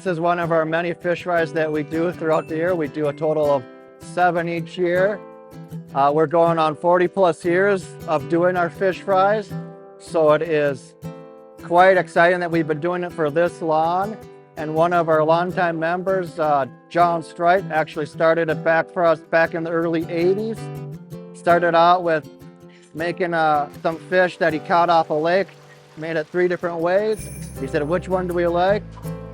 This is one of our many fish fries that we do throughout the year. We do a total of 7 each year. We're going on 40 plus years of doing our fish fries. So it is quite exciting that we've been doing it for this long. And one of our longtime members, John Strite, actually started it back for us back in the early 80s. Started out with making some fish that he caught off a lake, made it 3 different ways. He said, which one do we like?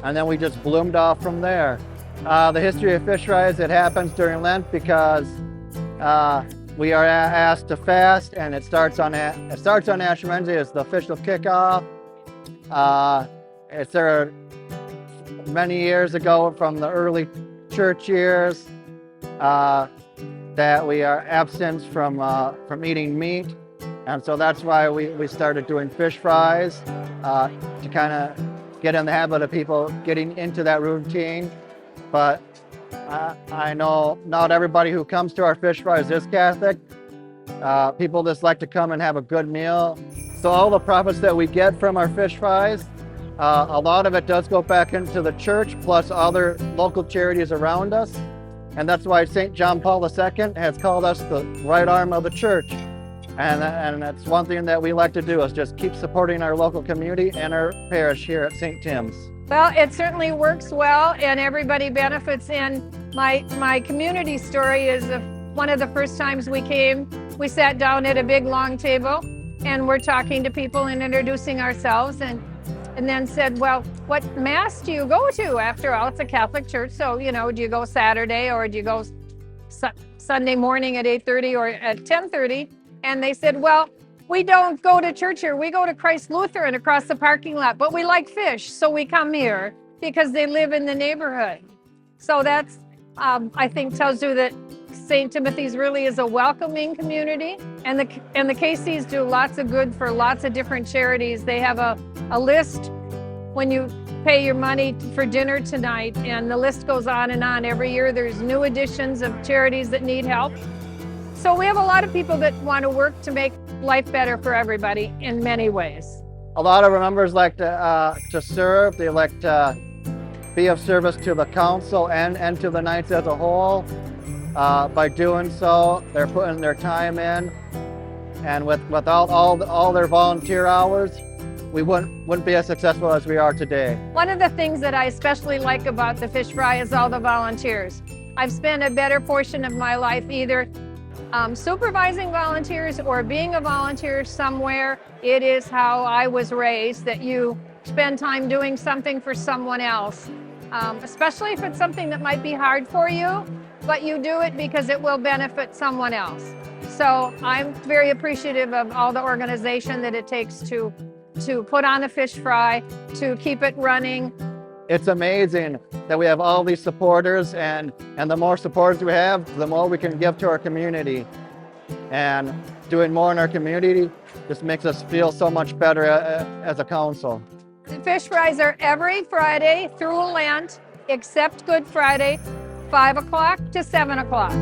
And then we just bloomed off from there. The history of fish fries, it happens during Lent because we are asked to fast, and it starts on Ash Wednesday. It's the official kickoff. It's there many years ago from the early church years that we are absent from eating meat, and so that's why we started doing fish fries to kind of get in the habit of people getting into that routine. But I know not everybody who comes to our fish fries is Catholic. People just like to come and have a good meal. So all the profits that we get from our fish fries, a lot of it does go back into the church, plus other local charities around us. And that's why St. John Paul II has called us the right arm of the church. And that's one thing that we like to do, is just keep supporting our local community and our parish here at St. Tim's. Well, it certainly works well, and everybody benefits. And my community story is one of the first times we came, we sat down at a big long table and we're talking to people and introducing ourselves, and then said, well, what mass do you go to? After all, it's a Catholic church, so, do you go Saturday, or do you go Sunday morning at 8:30 or at 10:30? And they said, well, we don't go to church here. We go to Christ Lutheran across the parking lot, but we like fish, so we come here because they live in the neighborhood. So that's, I think, tells you that St. Timothy's really is a welcoming community, and the Caseys do lots of good for lots of different charities. They have a list when you pay your money for dinner tonight, and the list goes on and on. Every year there's new additions of charities that need help. So we have a lot of people that want to work to make life better for everybody in many ways. A lot of our members like to serve. They like to be of service to the council and to the Knights as a whole. By doing so, they're putting their time in, and without all their volunteer hours, we wouldn't be as successful as we are today. One of the things that I especially like about the fish fry is all the volunteers. I've spent a better portion of my life either supervising volunteers or being a volunteer somewhere. It is how I was raised, that you spend time doing something for someone else, especially if it's something that might be hard for you, but you do it because it will benefit someone else. So I'm very appreciative of all the organization that it takes to put on a fish fry, to keep it running. It's amazing that we have all these supporters, and the more supporters we have, the more we can give to our community. And doing more in our community just makes us feel so much better as a council. The fish fries are every Friday through Lent, except Good Friday, 5 o'clock to 7 o'clock.